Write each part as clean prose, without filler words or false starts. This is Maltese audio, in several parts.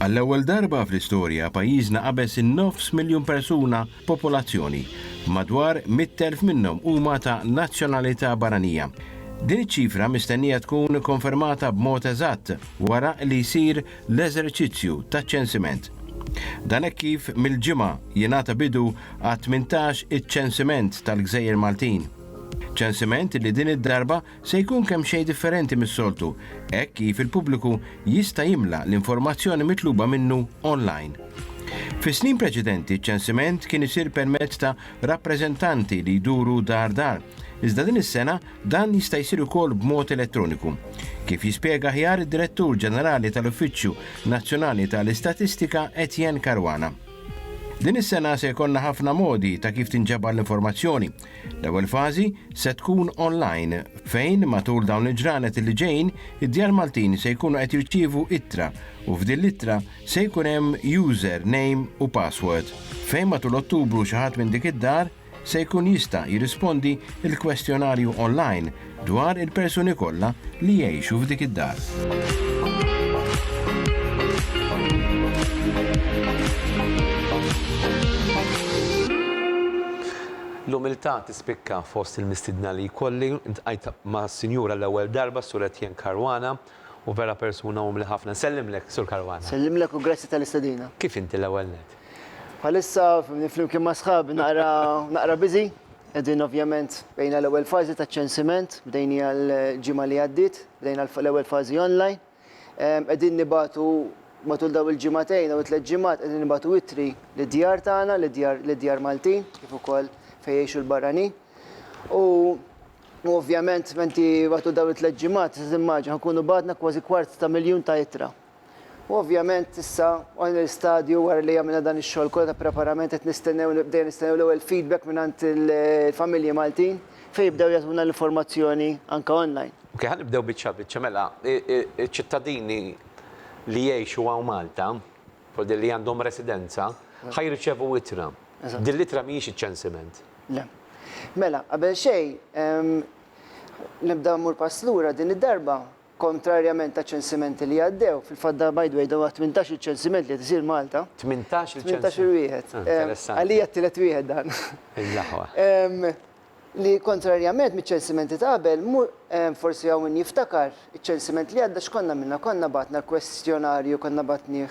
Għall-ewwel darba fl-istorja pajjiżna qabeż in-nofs miljun persuna popolazzjoni, madwar 100,000 minnhom huma ta' nazzjonalità barranija. Din iċ-ċifra mistennija tkun konfermata b'mod eżatt wara li jsir l-eżerċizzju taċ-ċensiment. Dan hekk kif mill-ġimgħa jingħata bidu għat 18 iċ-ċensiment tal-Gżejjer Maltin. ċensiment li din id-darba se jkun kemm xejn differenti mis-soltu, hekk kif il-pubbliku jista' jimla l-informazzjoni mitluba minnu online. Fis-snin preċedenti ċ-ċensiment kien isir permezz ta' rappreżentanti li jduru dar, iżda din is-sena dan jista' jsir ukoll b'mod elettroniku. Kif jispjega aħjar id-Direttur Ġenerali tal-Uffiċċju Nazzjonali tal-Istatistika Etienne Caruana. Din is-sena se jkollna ħafna modi ta' kif tinġabar l-informazzjoni. L-ewwel fażi se tkun online fejn matul dawn il-ġranet li ġejjin id-Djar Maltin se jkunu qed jirċievu ittra u f'din l-ittra se jkun hemm user name u password. Fejn matul Ottubru xi ħadd minn dik id-dar se jkun jista' jirrispondi il-kwestjonarju online dwar il-persuni kollha li jgħixu f'dik id-dar. L-umiltà tispikka fost il-mistidna li jkolli, intqajt ma' sinjura l-ewwel darba Sur Etienne Caruana u vera persuna umli ħafna. Sellimlek, Sur Caruana. Sellimlek u grazzi tal-istadina. Kif inti l-ewwel net? Bħalissa flimkien ma' sħabi naqra busy, qegħdin ovvjament bejna l-ewwel fażi taċ-ċensiment, bdejni għall-ġimgħa li għaddiet, bdejna l-ewwel fażi online. Qegħdin nibatu matul daw il-ġimgħatejn u t-tliet ġimgħat qegħdin nibatu ittri lid-djar tagħna, lid-djar Maltin, kif ukoll fejn jgħixu l-barranin. U ovvjament menti matul daw it-tliet ġimgħat immaġin ħankunu bagħatna kważi 250,000 ta' ittra. U ovvjament issa għan il-stadju wara li għamilna dan ix-xogħol kollha ta' preparament qed nistennew l-ewwel feedback mingħand il-familji Maltin fejn jibdew jagħtuna l-informazzjoni anke online. Ok, ħanibdew biċċa mela, iċ-ċittadini li jgħixu hawn Malta, fordi li għandhom residenza, ħajriċevu ittra. Din l-ittra mhijiex iċ-ċensiment. Le. Mela, qabel xejn nibda mmur pass lura din id-darba kontrarjament ta' ċensimenti li għaddew, fil-fadda by the way daw 18 il-ċensiment li qed isir Malta. 18 il-ċensiment. 18 wieħed. Għalija t-tielet wieħed dan. Il-laħwa. Li kontrarjament miċ-ċensimenti ta' qabel, forsi hawn min jiftakar iċ-ċensiment li għadda x'konna minna, konna batna l-kwestjonarju, konna batnih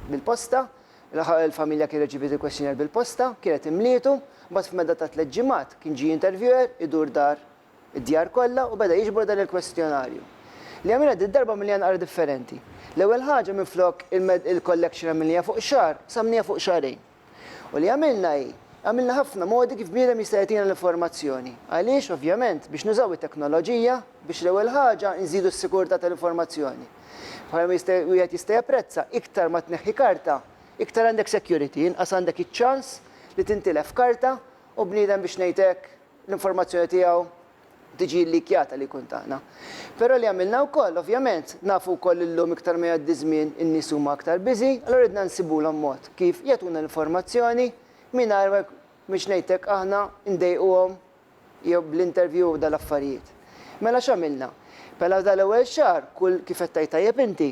bil-posta, il-familja kien reċiviet il-kwestjonar bil-posta, kienet imlietu, mbagħad f'medda ta' 3 ġimgħat kien ġie interviewer, idur id-djar kollha u beda jiġbor dan il-kwestjonarju. Li għamilna d-darba milli naqra differenti. L-ewwel ħaġa minflok il-collection għamilniha fuq xahar, samniha fuq xahrejn. U li għamilna għamilna ħafna modi kif bniedem jista' jagħtina l-informazzjoni. Għaliex ovvjament biex nużaw it-teknoloġija biex l-ewwel ħaġa nżidu s-sigurtà tal-informazzjoni. Bħalma wieħed jista' japprezza iktar ma tneħħi karta, iktar għandek security, inqas għandek iċ-ċans li tintilef karta u bniedem biex ngħidlek l-informazzjoni tiegħu tiġi likjata li kun tagħna. Però li għamilna wkoll, ovvjament, nafu wkoll illum iktar ma jgħaddi żmien in-nies huma aktar busy, allura ridna nsibulhom mod kif jagħtuna l-informazzjoni mingħajr biex ngħidlek aħna ndejquhom jew bl-interview dal-affarijiet. Mela x'għamilna? Mela dal-ewwel xahar kif qed tgħid tajjeb inti,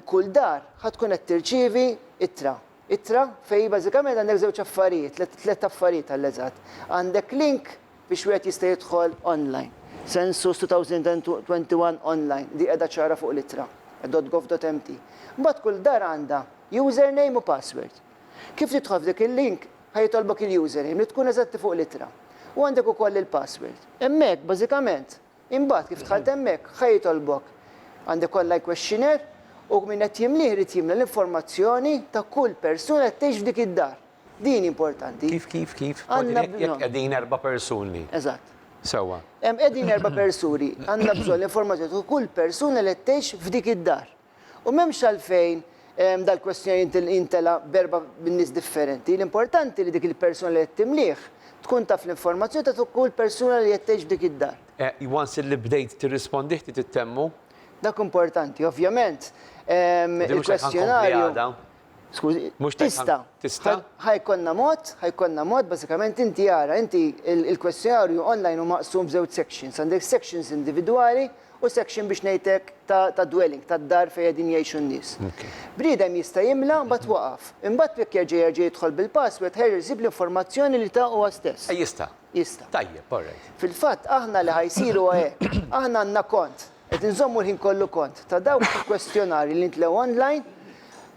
kull dar ħadd tkun qed tirċievi ittra. Ittra fejn bażikament għandek żewġ affarijiet, tliet affarijiet għall-eżatt. Għandek link biex wieħed jista' jidħol online. Census 2021 online, di qiegħda ċara fuq l-ittra, .gov.mt. Mbagħad kull dar għandha username u password. Kif tidħol f'dik il-link ħajtolbok il-username li tkun eżatti fuq l-ittra. U għandek ukoll il-password. Hemmhekk bażikament, imbagħad kif dħalt hemmhekk ħajtolbok għandek kollha questionnaire u min qed jimlih irid jimla l-informazzjoni ta' kull persuna qed tgħix f'dik id-dar. Din importanti. Kif? Jekk qegħdin 4 persuni. Eżatt. Sewwa. Hemm qegħdin 4 persuni, għandna bżonn l-informazzjoni ta' kull persuna li qed tgħix f'dik id-dar. U m'hemmx għalfejn dal-kwestjoni intela berba' bin-nies differenti. L-importanti li dik il-persuna li qed timlih tkun taf l-informazzjoni ta' kull persuna li qed tgħix f'dik id-dar. Once li bdejt tirrispondi tittemmu? Dak importanti, ovvjament. Il-kwestjonarju. Skużi, tista' ħajkonna mod, bażikament inti jara, inti il-kwestjonarju online u maqsum f'żewġ sections, għandek sections individwali u section biex ngħidlek ta' dwelling, ta' dar fejn qegħdin jgħixu n-nies. Bniedem jista' jimla mbagħad waqaf. Imbagħad jekk jerġa' jidħol bil-password ħejjer jsib l-informazzjoni li ta' huwa stess. Jista'. Jista'. Tajjeb, alright. Fil-fatt aħna li ħajsiru hekk, aħna għandna kont, qed inżommu l-ħin kollu kont ta' dawk il-kwestjonari li ntlew online,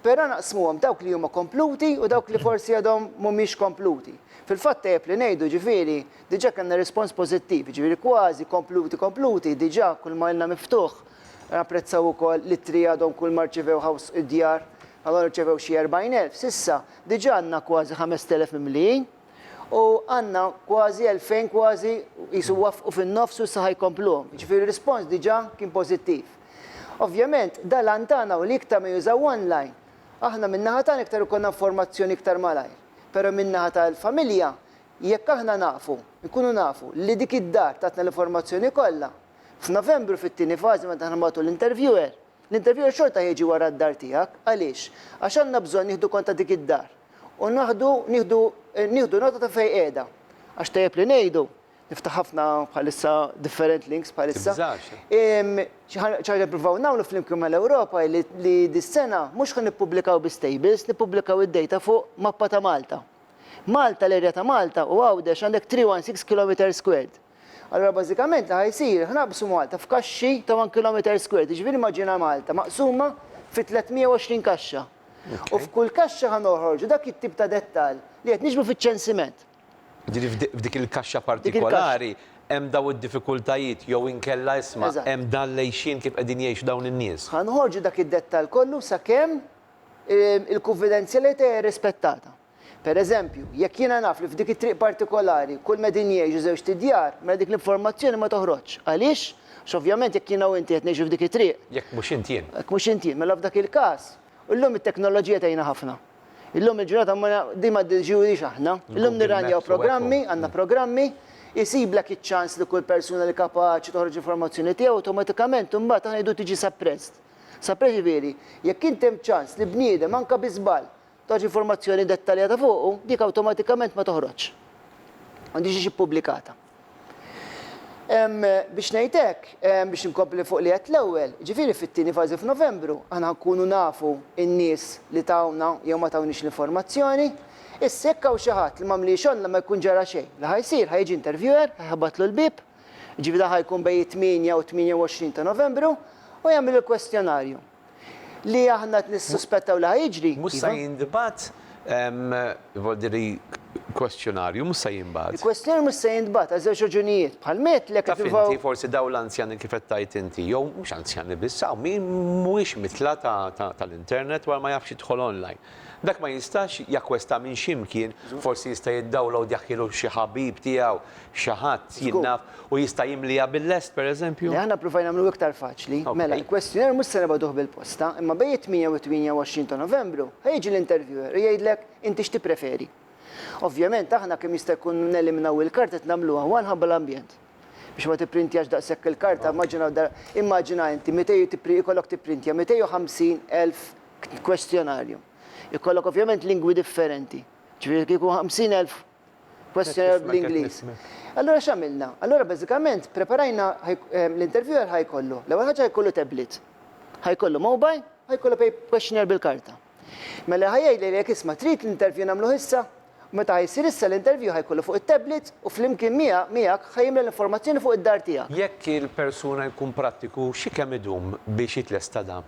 però naqsmuhom dawk li huma kompluti u dawk li forsi għadhom mhumiex kompluti. Fil-fatt tajjeb li ngħidu ġifieri diġà kellna rispons pożittiv, ġifieri kważi kompluti, diġà kull ma ilna miftuħ. Napprezzaw ukoll li tri għadhom kull ma rċevew ħaws id-djar, għadhom rċevew xi 40,000. Sissa diġà għandna kważi 5,000 mimlijin u għandna kważi 2,000 kważi jisu wafqu fin-nofs u issa ħajkompluhom. Ġifieri rispons diġà kien pożittiv. Ovvjament, dal-antana u li iktar ma jużaw online, aħna min-naħa tagħna iktar ikollna informazzjoni iktar malajr. Pero min-naħa tal-familja, jekk aħna nkunu nafu li dik id-dar tatna l-informazzjoni kollha. F'Novembru fit-tieni fażi meta aħna magħtu l-interviewer xorta jiġi wara d-dar tiegħek, għaliex? Għax għandna bżonn nieħdu kont ta' dik id-dar. U nieħdu nota ta' fejn qiegħda. Għax tajjeb li ngħidu, niftaħ ħafna bħalissa different links bħalissa. ċaġa nippruvaw nagħmlu fl-imkien mal-Ewropa li dis-sena mhux ħan nippubblikaw bi-stables, nippubblikaw id-data fuq mappa ta' Malta. Malta, l-erja ta' Malta u Għawdex għandek 316 km². Allora bażikament li ħajsir ħnaqbsu Malta f'kaxxi ta' 1 km². Ġifieri immaġina Malta maqsuma fi 320 kaxxa. U f'kull kaxxa ħanoħorġu dak it-tip ta' dettall li qed niġbru fiċ-ċensiment. F'dik il-kaxxa partikolari hemm daw id-diffikultajiet jew inkella isma' hemm dan lejxin kif qegħdin jgħixu dawn in-nies. Ħanħorġu dak id-dettall kollu sakemm il-konfidenzjalità hija rispettata. Pereżempju, jekk jiena naf li f'dik it-triq partikolari kull medin jgħixu żewġ tidjar, mela dik l-informazzjoni ma toħroġ. Għaliex? X'ovvjament jekk jiena u inti qed ngħixu f'dik it-triq. Jekk mhux inti jien. Jekk mhux inti, mela f'dak il-każ, illum it-teknoloġija tgħinha ħafna. Illum il-ġurnata dima d-ġiwix aħna. Illum nirranjaw programmi, għandna programmi, jisiblek iċ-ċans li kull persuna li kapaċi toħroġ informazzjoni tiegħu awtomatikament imbagħad aħna jdu tiġi suppressed. Suppressed ġifieri, jekk inti hemm ċans li bniedem anke biżball toħroġ informazzjoni dettaljata fuqu, dik awtomatikament ma toħroġ. Għandi ġiġi pubblikata. Biex ngħidlek, biex inkompli fuq li qed l-ewwel, ġifieri fit-tieni fażi f'Novembru aħna nkunu nafu n-nies li tawna jew ma tawniex l-informazzjoni. Issa hekk hawn xi ħadd li m'għamlix online ma jkun ġara xejn. Li ħajsir ħajġi interviewer, ħabatlu l-bib, ġifieri ħajkun bejn 8 u 28 ta' Novembru u jagħmel il-kwestjonarju. Li aħna nissuspettaw li ħajġri. Mhux se jindibat voldiri kwestjonarju mhux se jinbagħat. Il-kwestjonarju mhux se jinbagħat għal żewġ raġunijiet. Bħalmet li Taf inti forsi daw l-anzjani kif qed tajt inti, jew mhux anzjani biss hawn min mhuwiex mitla tal-internet wara ma jafx jidħol online. Dak ma jistax jakkwesta minn x'imkien, forsi jista' jiddownload jaħkilu xi ħabib tiegħu, xi ħadd jinnaf u jista' jimliha bil-lest pereżempju. Aħna provajna nagħmlu iktar faċli. Mela, il-kwestjoner mhux se nibgħuduh bil-posta, imma bejn 8 u 28 ta' Novembru ħejġi l-interviewer u jgħidlek inti x'tippreferi. Ovvjament aħna kemm jista' jkun neliminaw il-karta qed nagħmluha ħabba l-ambjent. Biex ma tipprintjax daqshekk il-karta, immaġina inti ikollok tipprintja 250,000 kwestjonarju. Ikollok ovvjament lingwi differenti. Ġifieri kieku 50,000 kwestjonar bl-Ingliż. Allura x'għamilna? Allura bażikament preparajna l-interviewer ħajkollu. L-ewwel ħaġa ħajkollu tablet. Ħajkollu mobile, ħajkollu questionnaire bil-karta. Mela ħajjgħidli jekk isma' trid l-interview nagħmlu issa, meta ħjsir issa l-interview ħajkollu fuq it-tablet u flimkien miegħek ħajjimla l-informazzjoni fuq id-dar tiegħek. Jekk il-persuna jkun prattiku xi kemm idum biex jitlesta dan?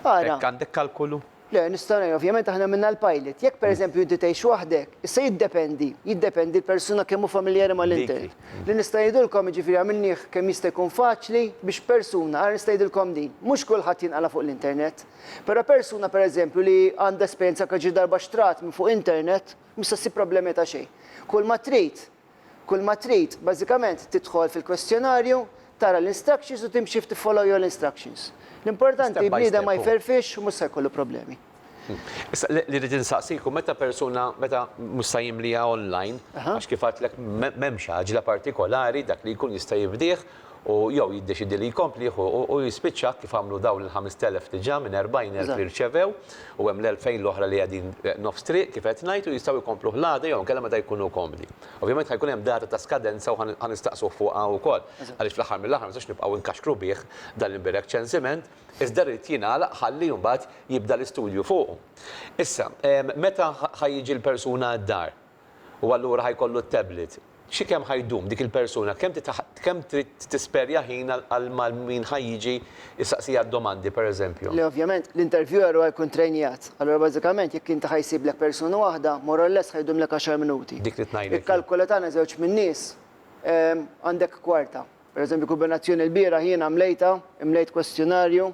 Ara. Hekk għandek kalkolu? Le, nistgħu ovvjament aħna minna l-pilot. Jekk pereżempju inti tgħix waħdek, issa jiddependi l-persuna kemm hu familjari mal-internet. Li nista' jgħidulkom jiġifieri għamilnih kemm jista' jkun faċli biex persuna, ara nista' jgħidulkom din, mhux kulħadd jinqala fuq l-internet. Però persuna pereżempju li għandha esperjenza kaġi darba xtrat minn fuq internet, mhux se ssib problemi ta' xejn. Kull ma trid, bażikament tidħol fil-kwestjonarju, tara l-instructions u timxi follow your instructions. L-importanti bniedem ma jferfix u mhux se jkollu problemi. Li rrid insaqsiku meta persuna meta mhux se jimliha online, għax kif għadlek m'hemmx ħaġla partikolari dak li jkun jista' jibdih u jew jiddeċidi li jkompli u jispiċċa kif għamlu dawn il-5,000 diġà minn 40,000 li rċevew u hemm l-2000 l-oħra li għadin nofs triq kif qed ngħid u jistgħu jkomplu ħlada jew kellha meta jkunu komdi. Ovvjament ħajkun hemm data ta' skadenza u ħanistaqsu fuqha wkoll għaliex fl-aħħar mill-aħħar ma nistax nibqgħu nkaxkru bih dan l-imbirek ċensiment iżda rrid jingħalaq ħalli mbagħad jibda l-istudju fuqu. Issa, meta ħajjiġi l-persuna d-dar u allura ħajkollu t-tablet, xi kemm ħajdum dik il-persuna, kemm trid tisperja ħin għal min ħajjiġi issaqsija d-domandi pereżempju? Li ovvjament l-interviewer huwa jkun trejnijat. Allura bażikament jekk inti ħajsiblek persuna waħda, more or less ħajdumlek 10 minuti. Dik li tnajlek. Il-kalkula tagħna żewġ minn nies għandek kwarta. Pereżempju kombinazzjoni l-bira jiena imlejt kwestjonarju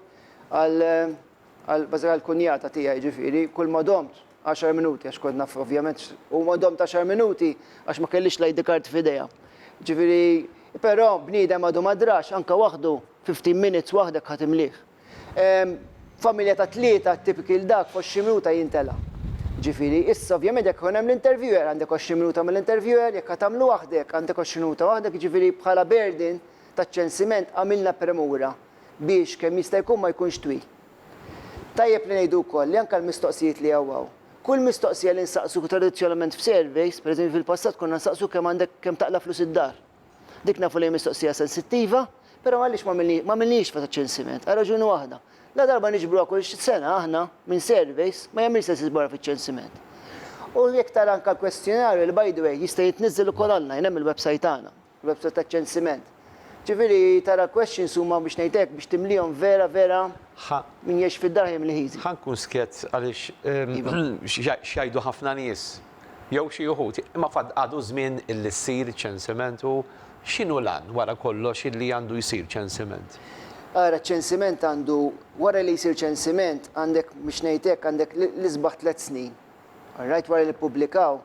għal kunjata tiegħi ġifieri, kull ma domt 10 minuti għax kont naf ovvjament u ma domt 10 minuti għax ma kellix l-ID card f'idejha. Ġifieri, però bniedem għadu ma drax anke waħdu 15 minutes waħdek ħadd imlih. Familja ta' tlieta typical dak f'20 minuta jintela. Ġifieri, issa ovvjament jekk hemm l-interviewer għandek 20 minuta mill-interviewer, jekk tagħmlu waħdek għandek 20 minuta waħdek, ġifieri bħala burden taċ-ċensiment għamilna premura biex kemm jista' jkun ma jkunx twil. Tajjeb li ngħidu wkoll li anke l-mistoqsijiet li hawn. Kull mistoqsija li nsaqsu tradizzjonalment f'surveys, pereżempju fil-passat konna nsaqsu kemm taqla flus id-dar. Dik nafu li mistoqsija sensittiva, però għaliex ma għamilniex fa' taċ-ċensiment. Għal raġuni waħda. La darba niġbruha kull sena aħna minn surveys ma jagħmilx sensi barra fiċ-ċensiment. U jekk tara anke l-kwestjonarju li by the way jista' jitniżżel ukoll online hemm il-website tagħna, il-website taċ-ċensiment. Ġifieri tara questions huma biex ngħidlek biex timlihom vera min jgħix fid-dar jagħmel ħiżi. Ħankun skett għaliex xjajdu ħafna nies jew xi wħud, imma fad għadu żmien illi ssir ċensimentu x'inhu lan wara kollox illi għandu jsir ċensiment? Ara ċensiment għandu, wara li jsir ċensiment, għandek biex ngħidlek għandek l-isbaħ 3 snin. Rajt wara li ppubblikaw,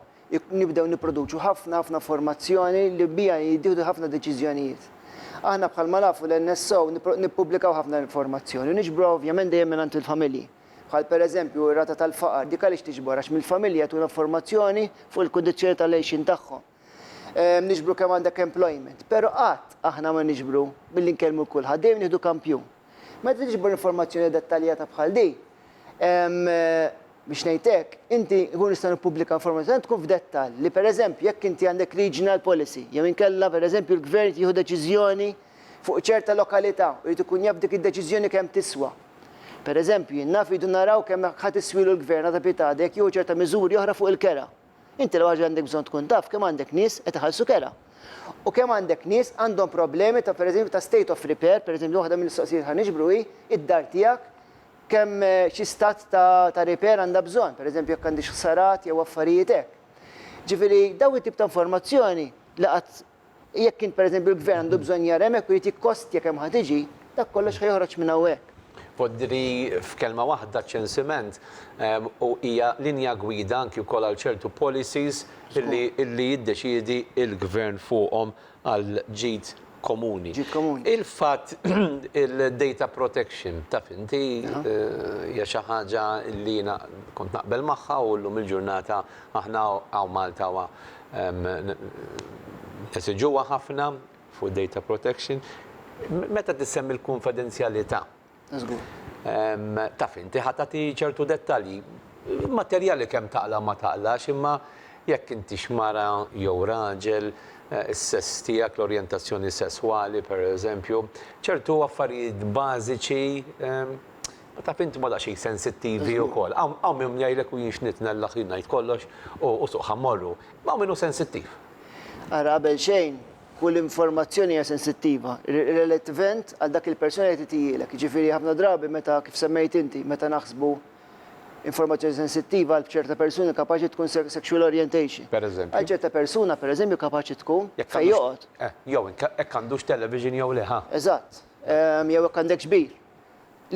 nibdew nipproduċu ħafna formazzjoni li bija jiddieħdu ħafna deċiżjonijiet. Aħna bħalma nafu l-NSO nippubblikaw ħafna informazzjoni, niġbru ovvjament dejjem minn il-familji. Bħal pereżempju r-rata tal-faqar, dik għaliex tiġbor għax mill-familja tuna informazzjoni fuq il-kundizzjoni tal-għejxin tagħhom. Niġbru kemm għandek employment, però qatt aħna ma niġbru billi nkellmu kulħadd dejjem nieħdu kampjun. Meta tiġbor informazzjoni dettaljata bħal di, biex ngħidlek, inti nkun nista' nippubblika informazzjoni tkun f'dettall li pereżempju jekk inti għandek regional policy, jew inkella pereżempju l-gvern jieħu deċiżjoni fuq ċerta lokalità u jrid ikun jaf dik id-deċiżjoni kemm tiswa. Pereżempju, jien naf idu naraw kemm ħadd iswilu l-gvern għadha pitada jekk jieħu ċerta miżuri oħra fuq il-kera. Inti l ħaġa għandek bżonn tkun taf kemm għandek nies qed iħallsu kera. U kemm għandek nies għandhom problemi ta' pereżempju ta' state of repair, pereżempju waħda mill-istoqsijiet ħaniġbru hi id-dar tiegħek kemm xi stat ta' repair għandha bżonn, pereżempju jekk għandix ħsarat jew affarijiet hekk. Ġifieri dawn it-tip ta' informazzjoni li qatt jekk int pereżempju l-gvern għandu bżonn jara hemmhekk u jrid jikkostja kemm ħad tiġi, dak kollox ħajħroġ minn hawnhekk. Poddri f'kelma waħda ċensiment u hija linja gwida anki wkoll għal ċertu policies illi jiddeċiedi il-gvern fuqhom għal ġid komuni. Il-fatt il-data protection taf inti hija xi ħaġa li jiena kont naqbel magħha u llum il-ġurnata aħna hawn Malta nesiġuha ħafna fuq data protection. Meta tissemmi l-konfidenzjalità? Taf inti ħatati ċertu dettalji, materjali kemm taqla ma taqlax, imma jekk inti xmara jew raġel, is-sess tiegħek, l-orjentazzjoni sesswali pereżempju, ċertu affarijiet bażiċi, taf inti ma daqsxejn sensittivi wkoll. Hawn min jgħidlek u jien nitnella ħin ngħid kollox u suq ħammorru, ma minnu sensittiv. Ara qabel xejn, kull informazzjoni hija sensittiva, relativament għal dak il-persuna li titijilek. Ġifieri ħafna drabi meta kif semmejt inti, meta naħsbu informazzjoni sensittiva għal ċerta persuna kapaċi tkun sexual orientation. Pereżempju. Għal ċerta persuna pereżempju kapaċi tkun fejn joqgħod. Jew hekk għandux television jew le ħa. Eżatt. Jew hekk għandek xbir.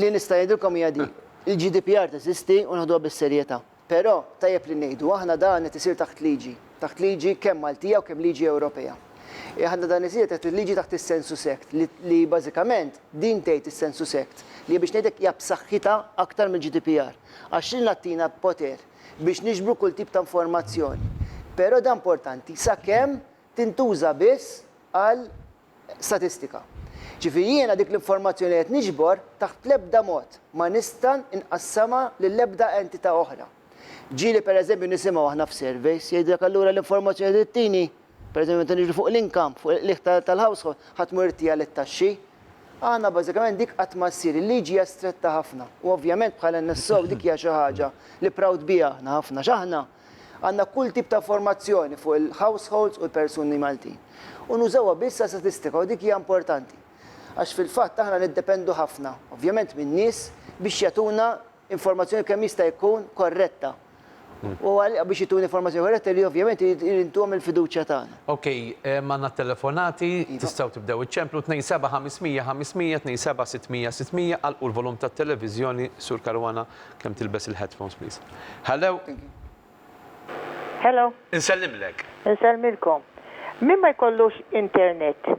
Li nista' ngħidilkom hija di. Il-GDPR teżisti u naħduha bis-serjetà. Però tajjeb li ngħidu aħna dan qed isir taħt liġi kemm Maltija u kemm liġi Ewropea. Ħadna dan isir taħt il-liġi taħt is-sensu sekt li bażikament din tgħid is-sensu sekt li biex ngħidlek hija b'saħħitha aktar mill-GDPR. Għax nagħtina poter biex niġbru kull tip ta' informazzjoni. Però da importanti sakemm tintuża biss għal statistika. Ġifieri jiena dik l-informazzjoni li qed niġbor taħt l-ebda mod ma nista' inqassama lill-ebda entità oħra. Ġieli pereżempju nisimgħu aħna f'surveys jgħidlek allura l-informazzjoni li tittini, pereżempju meta niġu fuq l-income, fuq l-liħ tal-household, ħadd murtija lit-taxxi. Għandna bażikament dik qatt ma ssir, il-liġi hija stretta ħafna. U ovvjament bħala NSO dik hija xi ħaġa li proud biha aħna ħafna x'aħna għandna kull tip ta' informazzjoni fuq il-households u l-persuni Maltin. U nużawha biss sa' statistika u dik hija importanti. Għax fil-fatt aħna niddependu ħafna, ovvjament minn nies biex jagħtuna informazzjoni kemm jista' jkun korretta. U biex jituni informazzjoni korretta li ovvjament jintuhom il-fiduċja tagħna. Okej, manna telefonati, tistgħu tibdew iċċemplu 27-500-500, 27-600-600 għalqu l-volum tat-televiżjoni Sur Karwana kemm tilbes il-headphones please. Hello. Hello. Insellimlek. Inselmilkom. Min ma jkollux internet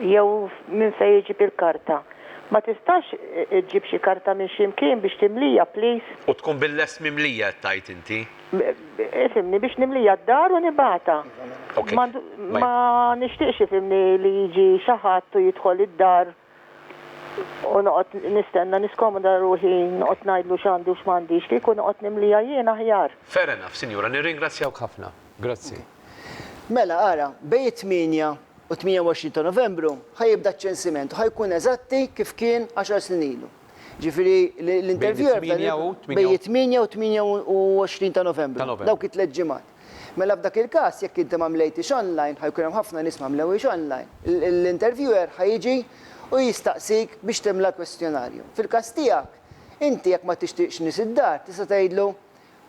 jew min se jiġib il-karta, ma tistax ġib xi karta minn ximkien biex timlija, please. U tkun bil-less mimlija tajt inti? Ifimni biex nimlija d-dar u nibata. Ma nixtieqx ifimni li jiġi xi ħadd u jidħol id-dar u noqgħod nistenna niskomoda ruħi noqgħod ngħidlu x'għandi u x'm'għandix kieku noqgħod nimlija jien aħjar. Fair enough, Sinjura, nirringrazzjawk ħafna. Grazzi. Mela ara, bejn 8 u 28 ta' Novembru ħajibda ċ-ċensiment u ħajkun eżatti kif kien 10 snin ilu. Ġifieri l-interviewer bejn 8 u 28 ta' Novembru. Dawk it-tliet ġimgħat. Mela f'dak il-każ jekk inti ma mlejtix online, ħajkun hemm ħafna nies ma mlewix online. L-interviewer ħajjiġi u jistaqsik biex timla kwestjonarju. Fil-każ tiegħek, inti jekk ma tixtieqx nies id-dar, tista' tgħidlu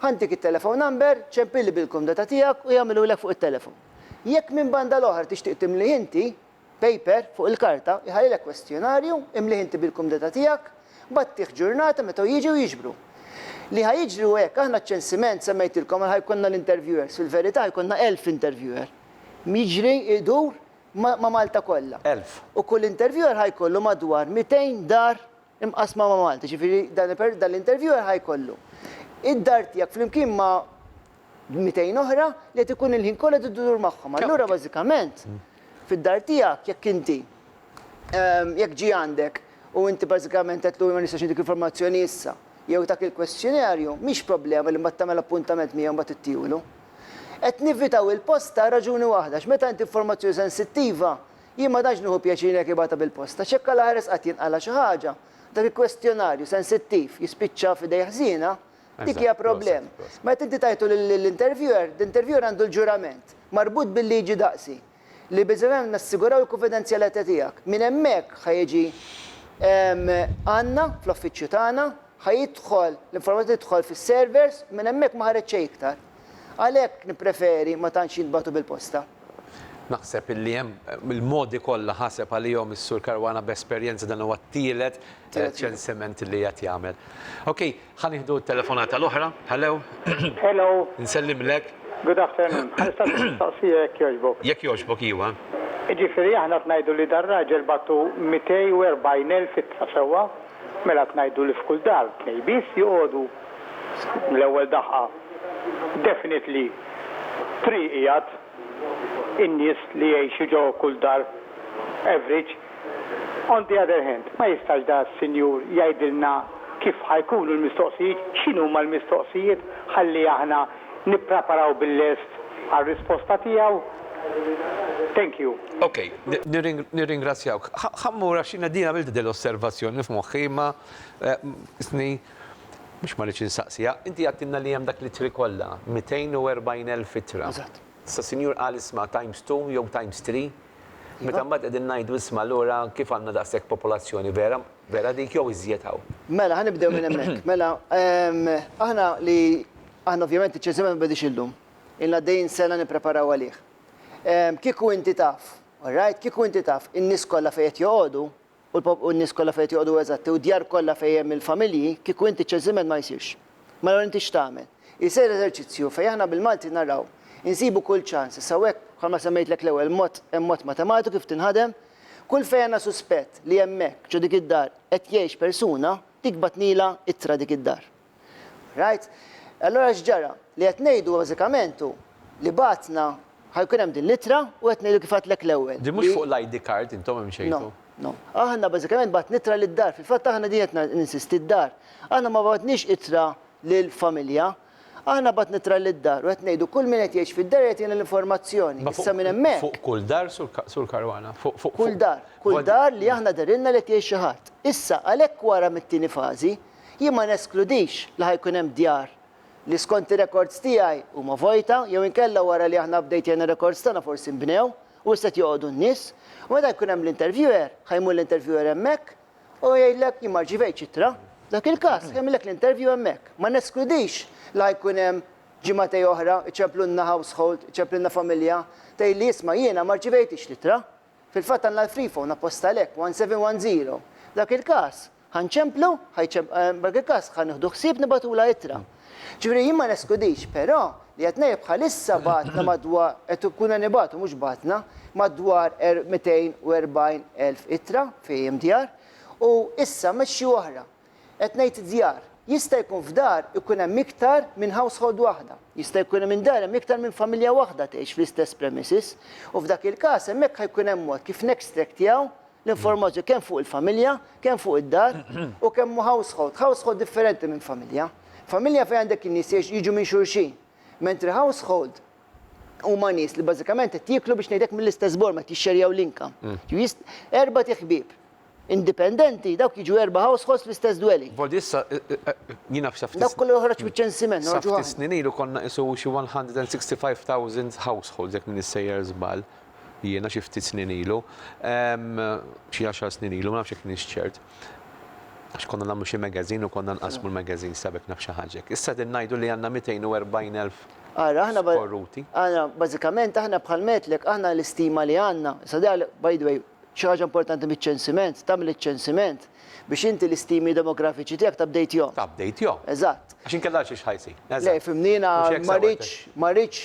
ħantik it-telefon number, ċempilli bil-kumdata tiegħek u jagħmilulek fuq it-telefon. Jekk minn banda l-oħra tixtieq timlih inti paper fuq il-karta, jħallilek kwestjonarju, imlih inti bil-kumdata tiegħek, battih ġurnata meta jiġu jiġbru. Li ħajġru hekk aħna ċ-ċensiment semmejtilkom għal ħajkonna l-interviewers, fil-verità jkollna 1000 interviewer. Miġri idur ma' Malta kollha. 1000. U kull interviewer ħajkollu madwar 200 dar imqasma ma' Malta, ġifieri dan l-interviewer ħajkollu. Id-dar tiegħek flimkien ma' 200 oħra li qed ikun il-ħin kollha tiddur magħhom. Allura bażikament fid-dar tiegħek jekk inti jekk ġi għandek u inti bażikament qed ma nistax intik informazzjoni issa jew dak il-kwestjonarju mhix problema li mbagħad tagħmel appuntament miegħu mbagħad ittiewlu. Qed nivvitaw il-posta raġuni waħda x'meta inti informazzjoni sensittiva jien ma dax nieħu pjaċir jekk ibata bil-posta. Ċekka l-ħares qatt jinqala xi ħaġa. Dak il-kwestjonarju sensittiv jispiċċa f'idej ħżiena dik hija problem. Meta inti tajtu l-interviewer, l-interviewer għandu l-ġurament marbut bil-liġi daqsi li biżemm nassiguraw il-konfidenzjalità tiegħek. Minn hemmhekk ħajġi għandna fl-uffiċċju tagħna ħajidħol l-informazzjoni tidħol fis-servers minn hemmhekk ma ħareġ xejn iktar. Għalhekk nippreferi ma tantx jintbagħtu bil-posta. Naħseb illi hemm il-modi kollha ħaseb għalihom is-Sur Karwana b'esperjenza dan huwa t-tielet ċensiment li qed jagħmel. Okej, ħanieħdu t-telefonata l-oħra. Hello. Hello. Nsellimlek. Good afternoon. Ħalista tistaqsija jekk jogħġbok. Jekk jogħġbok iwa. Ġifieri aħna tnajdu li dar raġel battu 240,000 fitra sewwa, mela tnajdu li f'kull dar biss joqogħdu l-ewwel daħqa. Definitely 3 qiegħed in-nies li jgħixu ġew kull dar average. On the other hand, ma jistax da s-sinjur jgħidilna kif ħajkunu l-mistoqsijiet, x'inhu huma l-mistoqsijiet ħalli aħna nippreparaw bil-lest għal-risposta tiegħu. Thank you. Okay, nirringrazzjawk. Ħammura xina dina għamilt dell-osservazzjoni f'moħħi ma isni mhux ma rridx insaqsija. Inti għattilna li hemm dak li tri kollha 240,000 fitra. Sa sinjur qal isma' times 2 jew times 3. Meta mbagħad qegħdin ngħidu isma' lura kif għandna daqshekk popolazzjoni vera dik jew iżjed hawn. Mela ħanibdew minn hemmhekk. Mela aħna li aħna ovvjament iċ-ċensiment ma bedix illum. Ilna dejn sena nippreparaw għalih. Kieku inti taf, alright, kieku inti taf, in-nies kollha fejn qed joqogħdu u n-nies kollha fejn qed joqogħdu eżatti u djar kollha fejn hemm il-familji, kieku inti ċ-ċensiment ma jsirx. Mela inti x'tagħmel? Isir eżerċizzju fejn aħna bil-Malti naraw insibu kull ċans, issa hekk bħalma semmejtlek l-ewwel hemm mod matematiku kif tinħadem, kull fejn għandna suspett li hemmhekk ġo dik id-dar qed jgħix persuna, dik batnila ittra dik id-dar. Right? Allora x'ġara li qed ngħidu bażikament li batna ħajkun hemm din litra u qed ngħidu kif għatlek l-ewwel. Di mhux fuq l-ID card intom hemm xejn. No. Aħna bażikament bat nitra lid-dar, fil-fatt aħna din qed ninsisti d-dar. Aħna ma batniex itra lill-familja, aħna bat nitra lid-dar u qed ngħidu kull min qed jgħix fid-dar qed jagħtina l-informazzjoni. Issa minn hemmhekk. Fuq kull dar sur Karwana. Kull dar li aħna darilna li qed jgħix xi ħadd. Issa għalhekk wara mit-tieni fażi jien ma neskludix li ħajkun hemm djar li skont ir-records tiegħi huma vojta jew inkella wara li aħna bdejtjena records tagħna forsi nbnew u issa joqogħdu n-nies u meta jkun hemm l-interviewer ħajmur l-interviewer hemmhekk u jgħidlek jien ma rċivejtx ittra. Dak il-każ jagħmilek l-interview hemmhekk. Ma neskludix li jkun hemm ġimgħatej oħra iċemplunna household, iċemplunna familja tgħidli isma' jiena ma rċivejtx l-ittra. Fil-fatt għandna l-free phone apposta lek 1710. Dak il-każ ħanċemplu, dak il-każ ħanieħdu ħsieb nibatula ittra. Ġifieri jien ma neskudix, però li qed ngħid bħalissa batna madwar qed ikuna nibatu mhux batna madwar 240,000 ittra fejn djar u issa mexxi oħra. Qed ngħid djar jista' jkun f'dar ikun hemm iktar minn household waħda. Jista' jkun hemm dar hemm iktar minn familja waħda tgħix fl-istess premises u f'dak il-każ hemmhekk ħajkun hemm mod kif nextract tiegħu l-informazzjoni kemm fuq il-familja, kemm fuq id-dar u kemm household differenti minn familja. Familja fejn għandek in-nies jiġu minn xulxin, mentri household huma nies li bażikament qed jieklu biex ngħidlek mill-istess bor ma tixxerjaw l-income. Erba' ħbieb indipendenti dawk jiġu erba' households fl-istess dwelling. Voldi issa jiena f'xi Dawk kollu joħroġ biċ-ċensiment. Sa ftit snin ilu konna isu xi 165,000 households jekk min issejjer żball. Jiena xi ftit snin ilu, xi 10 snin ilu, ma nafx jekk nix ċert. Għax konna nagħmlu xi magazine u konna nqasmu l-magazine sabek naf xi ħaġa. Issa din ngħidu li għandna 240,000 korruti. Aħna bażikament aħna bħal metlek aħna l-istima li għandna. Sadaq by the way, xi ħaġa importanti miċ-ċensiment, tagħmel iċ-ċensiment biex inti l-istimi demografiċi tiegħek tabdejtihom. Tabdejtihom. Eżatt. Għax inkella xi ħajsi. Le, fimnina ma rridx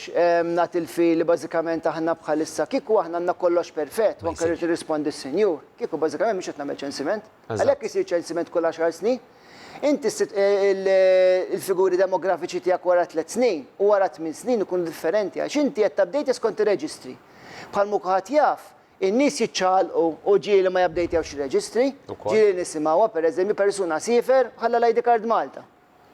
nagħti il-fi li bażikament aħna bħalissa kieku aħna għandna kollox perfett, u anke rispondi s-senjur. Kieku bażikament mhux qed nagħmel ċensiment. Għalhekk isir ċensiment kull 10 snin. Inti il-figuri demografiċi tiegħek wara 3 snin u wara 8 snin ikunu differenti għax inti qed tabdejt skont ir-reġistri. Bħal kulħadd jaf, in-nies jiċċaqalqu u ġieli ma jabdejtewx ir-reġistri, ġieli nisimgħuha pereżempju persuna sifer ħalla l-ID card Malta.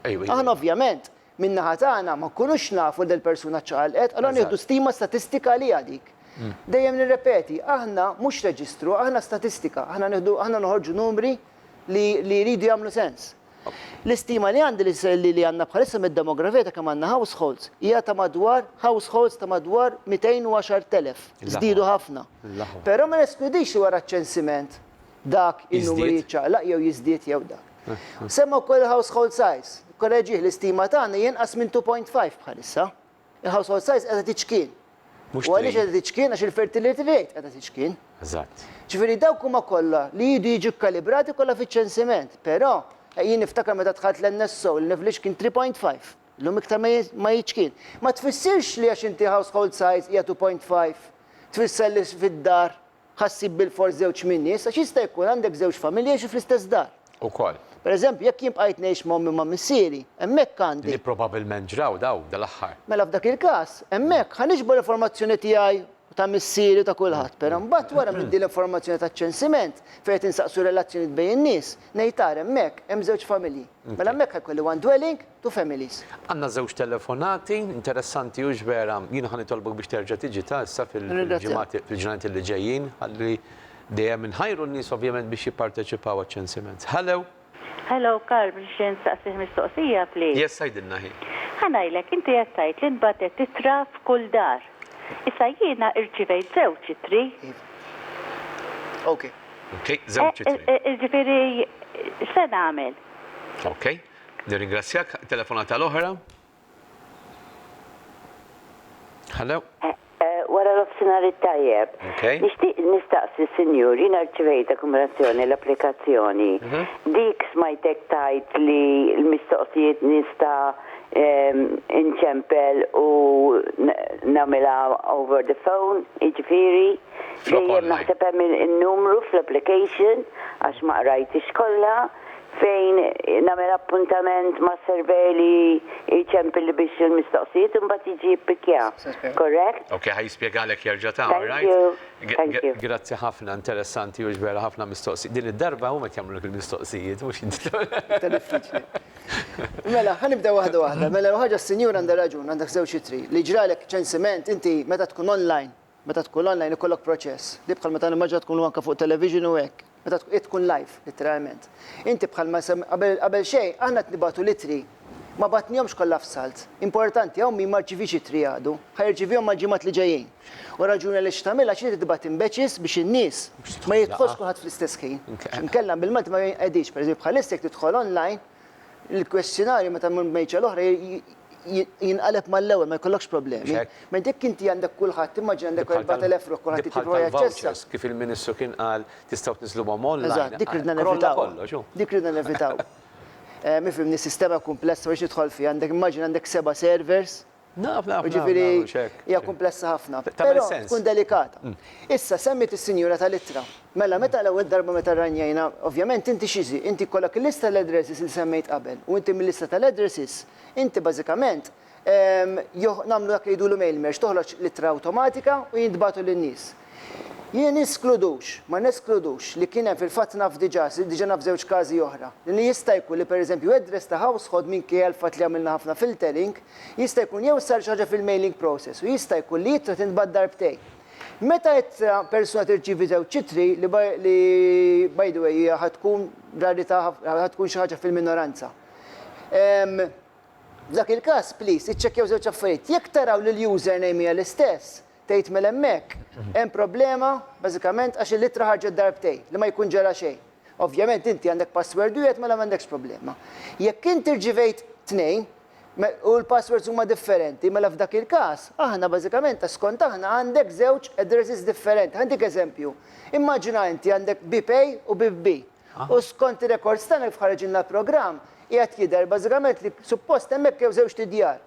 Aħna ovvjament min-naħa tagħna ma nkunux nafu del persuna ċaqalqet, allura nieħdu stima statistika li dik. Dejjem nirrepeti, aħna mhux reġistru, aħna statistika, aħna noħorġu numri li jridu jagħmlu sens. L-istima li għandi li għandna bħalissa mid-demografija ta' kemm għandna households hija ta' madwar 210,000. Żdiedu ħafna. Però ma neskludix wara ċ-ċensiment dak in-numri jiċċaqlaq jew jiżdied jew dak. Semma wkoll household size. Kolleġi l-istima tagħna jinqas minn 2.5 bħalissa. Il-household size qiegħda tiċkien. U għaliex qiegħda tiċkien għax il-fertility rate qiegħda tiċkien. Eżatt. Ġifieri dawk huma kollha li jridu jiġu kalibrati kollha fiċ-ċensiment, però jien niftakar meta dħalt l-NSO l-neflix kien 3.5. L-lum iktar ma jiċkien. Ma tfissirx li għax inti household size hija 2.5, tfisser li fid-dar ħassib bil-for żewġ min nies, għax jista' jkun għandek żewġ familji jgħixu fl-istess dar. Ukoll. Pereżempju, jekk jien bqajt ngħix ma' missieri, hemmhekk għandi. Li probabbilment ġraw daw dal-aħħar. Mela f'dak il-każ, hemmhekk ħaniġbor l-informazzjoni tiegħi ta' missieri ta' kulħadd, però mbagħad wara minn din l-informazzjoni taċ-ċensiment fejn qed insaqsu relazzjonijiet bejn in-nies, ngħid hemmhekk hemm żewġ familji. Mela hemmhekk ħajkolli one dwelling, two families. Għandna żewġ telefonati, interessanti u ġvera, jien ħanitolbok biex terġa' tiġi ta' issa fil-ġurnati li ġejjin, ħalli dejjem inħajru n-nies ovvjament biex jipparteċipaw għaċ-ċensiment. Hello, Karl, biex nsaqsih mistoqsija, please. Yes, sajdilna ħi. Ħanajlek, inti qed tgħid li nbatet titra f'kull dar. Issa jiena irċivejt żewġ itri. Ok, żewġ itri. Ġifieri se nagħmel? Ok, nirringrazzjak. Telefonata l-oħra. Hello. Wara l-offsinar it-tajjeb. Nixtieq nistaqsi s-sinjur, jiena rċivejt akkumulazzjoni l-applikazzjoni. Dik smajtek tajt li l-mistoqsijiet nista' inċempel u namela over the phone, iġifieri. Dejjem naħseb hemm il-numru fl-application għax ma qrajtix kollha fejn nagħmel appuntament ma' serveli jċempilli biex il-mistoqsijiet u mbagħad jiġi jippikja. Correct? Ok, ħajspjegalek jerġa' ta' Thank you. Thank you. Grazzi ħafna, interessanti u ġbera ħafna mistoqsijiet. Din id-darba huma jagħmlulek il-mistoqsijiet, mhux diffiċli. Mela, ħanibda waħda. Mela ħaġa s-sinjur għandha raġun, għandek żewġ itri. Li ġralek ċensiment inti meta tkun online ikollok proċess. Li bħal meta nimmaġġa tkun anke fuq television u hekk. Meta tkun live, literalment. Inti bħal ma qabel xejn aħna tnibatu litri ma batnihomx kollha f'salt. Importanti hawn min ma rċivix itri għadu, ħajrċivihom mal-ġimgħat li ġejjin. U raġuni li x'tagħmilha xi tibgħat imbeċis biex in-nies ma jidħolx kulħadd fl-istess ħin. Inkella bil-Malti ma jinqedix, pereżempju bħalissa jekk tidħol online, il-kwestjonarju meta mmur mejċa l-oħra jinqaleb mal-ewwel ma jkollokx problemi. Ma dik inti għandek kulħadd immaġina għandek 4000 ruħ kulħadd jipprova jaċċessa. Kif il-Ministru kien qal tistgħu tinżluhom online. Eżatt, dik ridna nevitaw. Dik ridna nevitaw. Mifhimni sistema komplessa biex tidħol fiha, għandek immaġina għandek 7 servers. Naf, ġifieri hija komplessa ħafna. Però tkun delikata. Issa semmit is-sinjura tal-ittra. Mela meta l-ewwel darba meta rranjajna, ovvjament inti xiżi, inti kollok il-lista tal-addresses li semmejt qabel u inti mill-lista tal-addresses inti bażikament nagħmlu dak li jgħidu mail merge, toħroġ littra awtomatika u jintbagħtu lin-nies. Jien ma neskludux li kien hemm fil-fatt naf diġà naf żewġ każi oħra. Li jista' jkun li pereżempju address ta' household minkejja l-fatt li għamilna ħafna filtering, jista' jkun jew sar xi ħaġa fil-mailing process u jista' jkun li jittra tinbagħat darbtejn. Meta ittra persuna tirċievi żewġ itri li by the way hija tkun rarità tkun xi ħaġa fil-minoranza. F'dak il-każ please iċċekkjaw żewġ affarijiet. Jekk taraw li l-username hija l-istess, tgħid mela hemmhekk hemm problema bażikament għax il-littra ħarġet darbtejn li ma jkun ġara xejn. Ovvjament inti għandek password wieħed mela m'għandekx problema. Jekk inti rċivejt tnejn u l-passwords huma differenti, mela f'dak il-każ aħna bażikament skont aħna għandek żewġ addresses differenti. Ħandik eżempju. Immaġina inti għandek BPay u BB. U skont ir-records tagħna f'ħarġilna programm qiegħed jidher bażikament li suppost hemmhekk jew żewġ tidjar.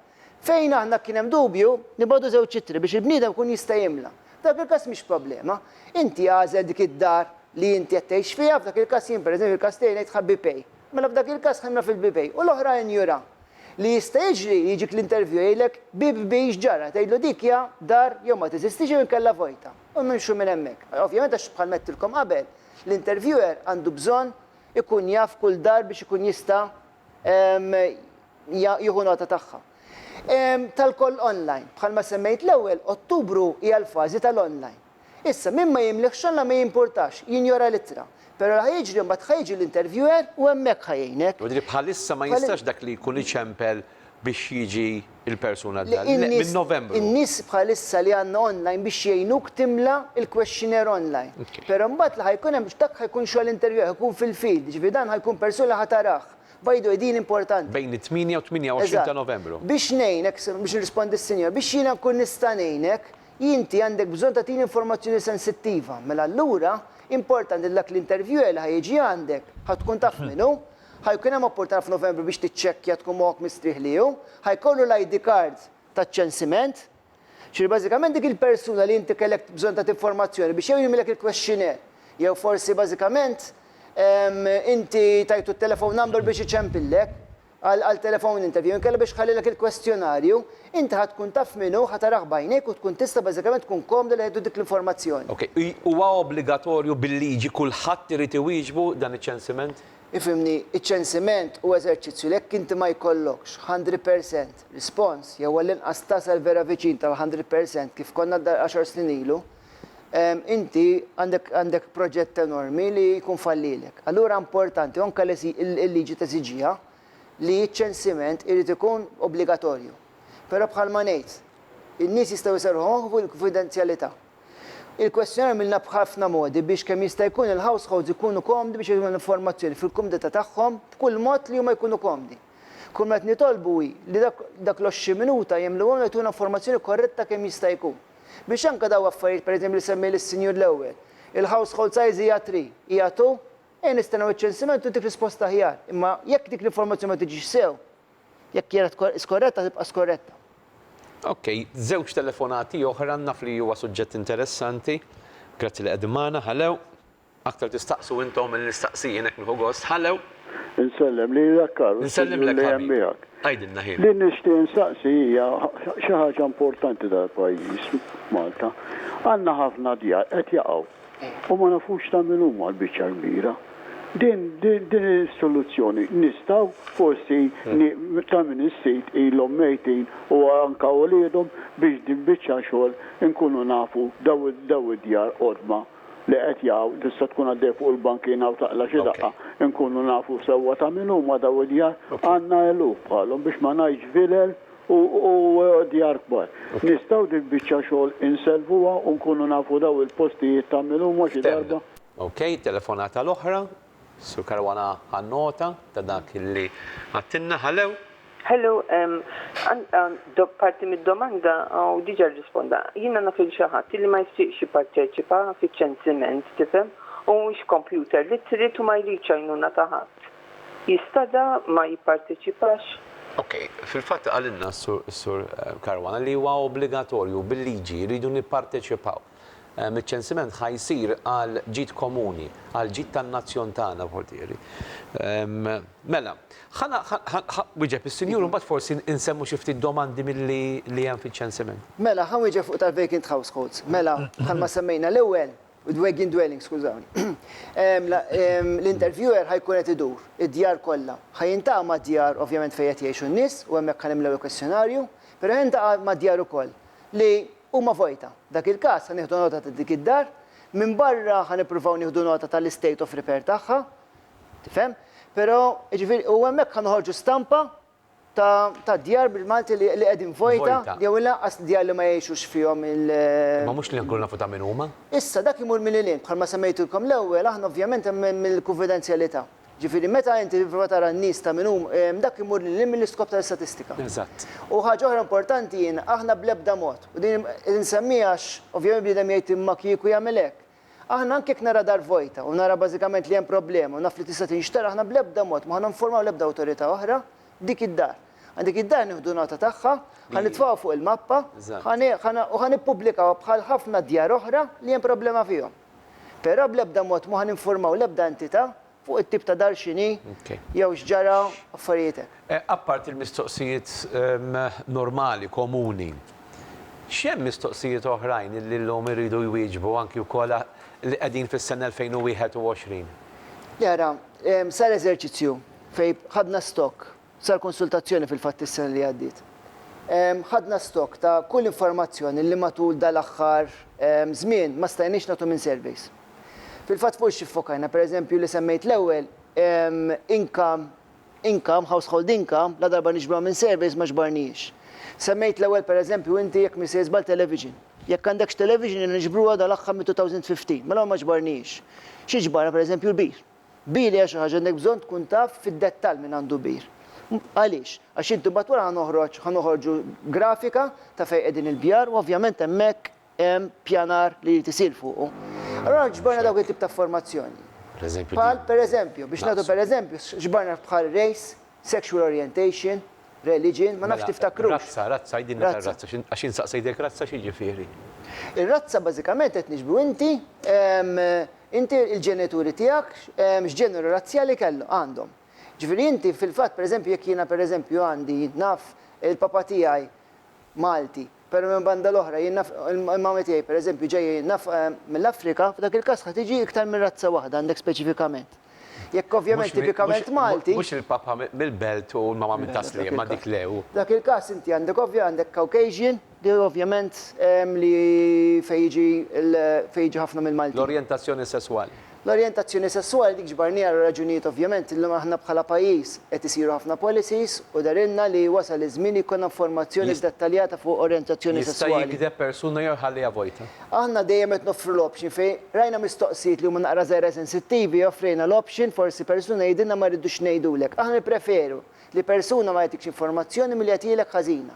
Fejn aħna kien hemm dubju nibgħodu żewġ itri biex il-bniedem kun jista' jimla. F'dak il-każ mhix problema. Inti għażel dik id-dar li inti qed tgħix fiha, f'dak il-każ jien pereżempju il-każ tiegħi ngħid ħabbi pay. Mela f'dak il-każ ħemmna fil-BPay u l-oħra injura. Li jista' jiġri jiġik l-interview jgħidlek BB x'ġara, tgħidlu dik hija dar jew ma teżistix jew inkella vojta. U nimxu minn hemmhekk. Ovvjament għax bħal mettilkom qabel, l-interviewer għandu bżonn ikun jaf kull dar biex ikun jista' jieħu nota tagħha. Tal-koll online, bħalma semmejt l-ewwel, Ottubru hija l-fażi tal-online. Issa min ma jimliħx xalla ma jimportax, jinjora l-ittra. Però ħajġri mbagħad ħajġi l-interviewer u hemmhekk ħajjejnek. U bħalissa ma jistax dak li jkun iċempel biex jiġi il-persuna minn Novembru. In-nies bħalissa li għandna online biex jgħinuk timla il-questionnaire online. Però mbagħad li ħajkun hemm dak ħajkun xogħol interviewer, ħajkun fil-field, ġifieri dan ħajkun persuna ħatarah. Bajdu din importanti. Bejn it-8 u 28 ta' Novembru. Biex ngħinek, biex nirrispondi s-sinjor, biex jiena nkun nista' ngħinek, inti għandek bżonn tagħtini informazzjoni sensittiva. Mela allura importanti dak l-interviewer li ħajġi għandek ħadkun taf minnu, ħajkun hemm opportunità f'Novembru biex tiċċekkja tkun mohok mistrieħ lihu, ħajkollu l-ID card taċ-ċensiment. Ġifieri bażikament dik il-persuna li inti kellek bżonn ta' informazzjoni biex jew jimlek il-questionnaire, jew forsi bażikament inti tajtu t-telefon number biex iċempillek għal telefon interview, inkella biex ħallilek il-kwestjonarju, inti ħatkun taf minnu, ħataraħ bajnek u tkun tista' bażikament tkun komda li ħeddu dik l-informazzjoni. Ok, huwa obbligatorju bil-liġi kulħadd irid iwieġbu dan iċ-ċensiment? Ifhimni, iċ-ċensiment u eżerċizzju lekk inti ma jkollokx 100% rispons jew għall-inqas tasal vera viċin tal-100% kif konna 10 snin ilu, inti għandek proġett enormi li jkun fallilek. Allura importanti, anke il-liġi teżiġija li ċ-ċensiment irid ikun obbligatorju. Però bħalma ngħid, in-nies jistgħu jserħuh fuq il-konfidenzjalità. Il-kwestjonar milna b'ħafna modi biex kemm jista' jkun il-households ikunu komdi biex jagħmlu informazzjoni fil-kumdita tagħhom b'kull mod li huma jkunu komdi. Kull ma nitolbu li dak l-20 minuta jagħmluhom jagħtuna informazzjoni korretta kemm jista' jkun. Biex anke daw affarijiet pereżempju li semmi lis-sinjur l-ewwel. Il-household size hija 3, hija 2, nistennew iċ-ċensiment u dik risposta ħjar. Imma jekk dik l-informazzjoni ma tiġix sew, jekk kienet skorretta tibqa' skorretta. Ok, żewġ telefonati oħra naf li huwa suġġett interessanti. Grazzi li qegħdin magħna, ħalew. Aktar tistaqsu intom mill-nistaqsijin hekk nieħu gost. Ħalew. Insellem li l-akkaru. Nsellem lek ħabib. Għajdilna ħin. Li nixtieq nsaqsi hija xi ħaġa importanti dal-pajjiż Malta. Għandna ħafna djar qed jaqgħu u ma nafux ta' min huma l-biċċa kbira. Din is-soluzzjoni nistgħu forsi ta' min is-sit ilhom mejtin u anke wliedhom biex din biċċa xogħol inkunu nafu daw id-djar qodma li qed jaqgħu tista' tkun għaddej fuq il-bankina u taqla xi daqqa inkunu nafu sewwa ta' min huma daw id-djar għandna eluf bħalhom biex ma ngħidx vilel u djar kbar. Nistgħu dik biċċa xogħol inselvuha u nkunu nafu daw il-postijiet ta' min huma xi darba. Ok, telefonata l-oħra. Sur Karwana għannota ta' dak li għattinna. Hello. Hello, parti mid-domanda u diġa risponda. Jina nafil xaħat li ma jistieqx jipparteċipa fi ċensiment, tifhem? U mhux computer li trid u ma jridx għajnuna taħat. Jistada ma jipparteċipax? Ok, fil-fatt għalinna sur Karwana li huwa obbligatorju bil-liġi jridu nipparteċipaw. Miċ-ċensiment ħajsir għal ġid komuni, għal ġid tan-nazzjon tagħna portieri. Mela, wieġeb is-sinjur mbagħad forsi insemmu xi ftit domandi milli hemm fiċ-ċensiment. Mela, ħan wieġeb fuq tal-vacant households. Mela, bħalma semmejna l-ewwel vacant dwelling, skużawni. L-interviewer ħajkun qed idur id-djar kollha. Ħajintaqa' ma' djar ovvjament fejn qed jgħixu n-nies u hemmhekk ħanimlew il-kwestjonarju, però jintaqa' ma' djar ukoll li huma vojta. Dak il-każ ħanieħdu nota ta' dik id-dar, minn barra ħanippruvaw nieħdu nota tal-state of repair tagħha, tifhem? Però jiġifieri u hemmhekk ħanoħorġu stampa ta' djar bil-Malti li qegħdin vojta, jew inqas djar li ma jgħixux fihom Ma mhux li nkunu nafu ta' min huma? Issa dak imur mill-lin, bħalma semmejtulkom l-ewwel aħna ovvjament hemm mill-konfidenzjalità. Ġifieri meta inti tipprova tara n-nies ta' min hum dak imur lil mill-iskop tal-istatistika. Eżatt. U ħaġa oħra importanti jien aħna bl-ebda mod. U din insemmihax ovvjament bniedem jgħid imma kieku jagħmel hekk. Aħna anke jekk nara dar vojta u nara bażikament li hemm problema u naf li tista' tinxtara aħna bl-ebda mod ma ħaninformaw l-ebda awtorità oħra dik id-dar. Għandik id-dar nieħdu nota tagħha, ħanitfgħu fuq il-mappa u ħanippubblikaw bħal ħafna djar oħra li hemm problema fihom. Però bl-ebda mod ma ħaninformaw l-ebda entità fuq it-tip ta' dar x'inhi jew x'ġara affarijiet hekk. Apparti l-mistoqsijiet normali, komuni, x'hemm mistoqsijiet oħrajn li l-lum iridu jwieġbu anki wkoll li qegħdin fis-sena 2021? Jara, sar eżerċizzju fejn ħadna stock, sar konsultazzjoni fil-fatt is-sena li għaddiet. Ħadna stock ta' kull informazzjoni li matul dal-aħħar żmien ma stajniex nagħtu minn surveys. Fil-fatt fuq xiffokajna, pereżempju li semmejt l-ewwel income, household income, la darba niġbru minn surveys ma ġbarniex. Semmejt l-ewwel pereżempju inti jekk misejżbal television. Jekk għandekx television niġbruha dal-aħħar minn 2015, mela ma ġbarniex. Xi ġbarha pereżempju l-bir. Bir hija xi ħaġa għandek bżonn tkun taf fid-dettall minn għandu bir. Għaliex? Għax inti mbagħad wara ħanoħorġu grafika ta' fejn qegħdin il-bjar u ovvjament hemmhekk hemm pjanar li tisir fuqu. Allora ġbarna dawk it-tip ta' formazzjoni. Per eżempju, biex nagħtu per eżempju, ġbarna bħal race, sexual orientation, religion, ma nafx tiftakrux. Razza, jdinna razza, għax insaqsajdek razza xi ġifieri. Ir-razza bażikament qed niġbru inti il-ġenituri tiegħek x'ġeneru razzjali kellu għandhom. Ġifieri inti fil-fatt pereżempju jekk jiena pereżempju għandi naf il-papa tiegħi Malti, però minn banda l-oħra jien naf il-mama tiegħi pereżempju ġej naf mill-Afrika, f'dak il-każ ħadd tiġi iktar minn razza waħda għandek speċifikament. Jekk ovvjament tipikament Malti. Mhux il-papa mill-belt u l-mama mit-Tasliem ma dik lew. Dak il-każ inti għandek Caucasian li ovvjament li fejn jiġi ħafna mill-Malti. L-orjentazzjoni sesswali. L-orjentazzjoni sessuali dik ġbarnija raġunijiet ovvjament illum aħna bħala pajjiż qed isiru ħafna policies u darinna li wasal iż-żmien ikun informazzjoni dettaljata fuq orjentazzjoni sessuali. Jista' jikdeb persuna jew ħalliha vojta. Aħna dejjem qed noffru l-option fejn rajna mistoqsijiet li huma naqra żgħira sensittivi offrejna l-option forsi persuna jgħidilna ma rridux ngħidulek. Aħna nippreferu li persuna ma jagħtikx informazzjoni milli jagħtilek ħażina.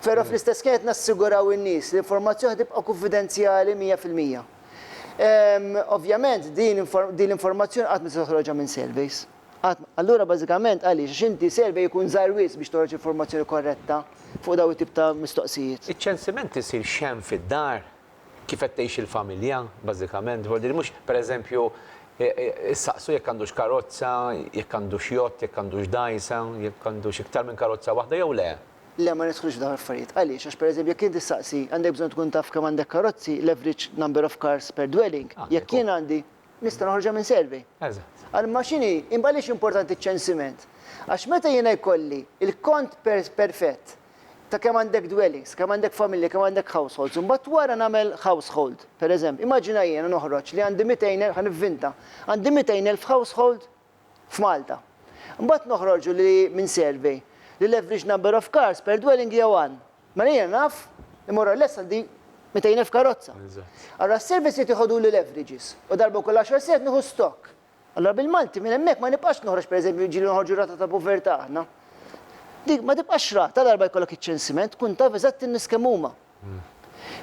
Però fl-istess kien qed nassiguraw in-nies li l-informazzjoni tibqa' konfidenzjali 100%. Ovvjament din l-informazzjoni qatt ma se toħroġha minn surveys. Allura bażikament għaliex inti survey jkun żgħar wisq biex toħroġ informazzjoni korretta fuq daw it-tip ta' mistoqsijiet. Iċ-ċensiment isir xemm fid-dar kif qed tgħix il-familja, bażikament, mhux pereżempju issaqsu jekk għandux karozza, jekk għandux jott, jekk għandux dajsa, jekk għandux iktar minn karozza waħda jew le. Le ma nidħlux f'dawn affarijiet. Għaliex għax pereżempju jekk inti tistaqsi għandek bżonn tkun taf kemm għandek karozzi, l-average number of cars per dwelling, jekk jien għandi nista' noħorġha minn survey. Eżatt. Għal-maċini, imbalix importanti ċ-ċensiment. Għax meta jiena jkolli il-kont perfett ta' kemm għandek dwellings, kemm għandek familja, kemm għandek households, mbagħad wara nagħmel household, pereżempju, immaġina jiena noħroġ li għandi 200,000 ħanivvinta, għandi 200,000 household f'Malta. Mbagħad noħroġu li minn survey li l-average number of cars per dwelling hija 1. Ma jiena naf imorra less għandi 200,000 karozza. Allora s-service jtieħdu li l-averages u darba kull 10 sijat nieħu stock. Allora bil-Malti minn hemmhekk ma nibqax noħroġ pereżempju ġieli noħorġu rata ta' povertà aħna. Dik ma tibqax rata darba jkollok iċ-ċensiment tkun taf eżatt in-nies kemm huma.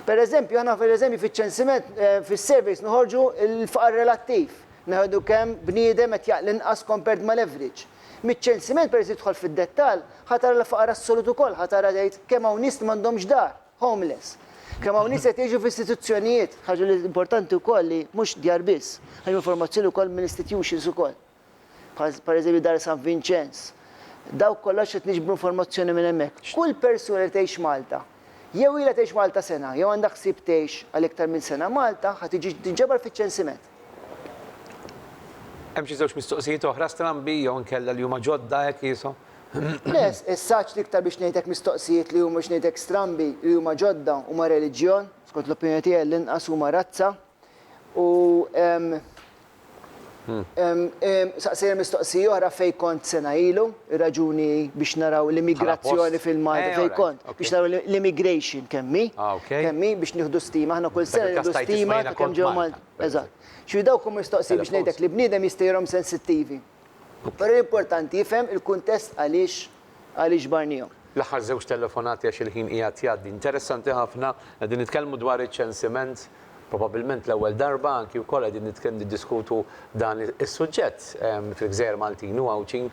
Pereżempju aħna pereżempju fiċ-ċensiment fis-surveys noħorġu l-faqar relattiv. Neħdu kemm bniedem qed jaql inqas compared mal-average. Miċ-ċensiment pereżempju tidħol fid-dettall ħatara l-faqar assolut ukoll, ħatara tgħid kemm hawn nies li m'għandhomx dar, homeless. Kemm hawn nies qed jiġu f'istituzzjonijiet, ħaġa li importanti wkoll li mhux djar biss, ħajju informazzjoni wkoll minn institutions ukoll. Pereżempju dar San Vincenz. Daw kollox qed niġbru informazzjoni minn hemmhekk. Kull persuna li tgħix Malta, jew ilha tgħix Malta sena, jew għandha ħsieb tgħix għal iktar minn sena Malta, ħadd tiġi tinġabar fiċ-ċensiment. Hemm xi żewġ mistoqsijiet oħra strambi jew nkella li huma ġodda hekk jisu. Les, is-saċ liktar biex ngħidlek mistoqsijiet li huma biex ngħidlek strambi li huma ġodda huma reliġjon, skont l-opinjoni tiegħi l-inqas huma razza u saqsejna mistoqsija oħra fejn kont sena ilu, ir-raġuni biex naraw l-immigrazzjoni fil-Malta fejn kont, biex naraw l-immigration kemmi, biex nieħdu stima, aħna kull sena nieħdu stima ta' kemm ġew Malta. Eżatt. Xi dawk huma mistoqsija biex ngħidlek li bniedem jistejrhom sensittivi. Però importanti jifhem il-kuntest għaliex barnihom. L-aħħar żewġ telefonati għax il-ħin qiegħed jgħaddi. Interessanti ħafna qegħdin nitkellmu dwar iċ-ċensiment, probabbilment l-ewwel darba anki wkoll qegħdin nitkellmu niddiskutu dan is-suġġett fil-Gżejjer Maltin u Għawċin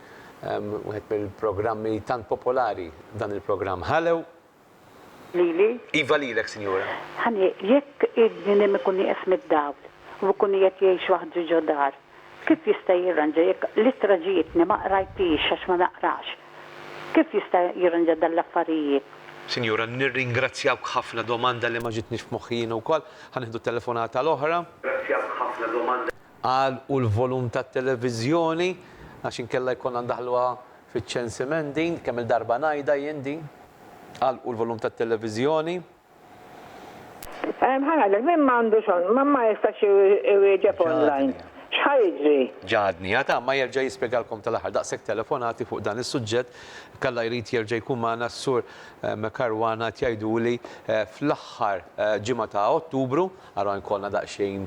wieħed mill-programmi tant popolari dan il-programm. Ħallew. Lili? Iva lilek, Sinjura. Ħani, jekk id-bniem ikun nieqes mid-dawl u jkun qed jgħix waħdu ġo dar, kif jista' jirranġa jekk l-istraġijietni ma qrajtix għax ma naqrax? Kif jista' jirranġa dal-affarijiet? Sinjura, nirringrazzjawk ħafna domanda li ma ġitniex f'moħħina wkoll. Ħanieħdu telefonata l-oħra. Ringrazzjawk ħafna domanda. Għal u l-volum tat-televiżjoni għax inkella jkun ndaħluha fiċ-ċensiment din, kemm il-darba ngħidha jien din. Għal u l-volum tat-televiżjoni. Ħanalek, minn m'għandux ma jistax iwieġeb online. ċħajġi? Ġadni, għata, ma jerġa jispiegalkom tal-aħħar daqshekk telefonati fuq dan is-suġġett, kalla jrid jerġa' jkun magħna s-sur Mekarwana tgħiduli fl-aħħar ġimgħa ta' Ottubru, ara nkollna daqsxejn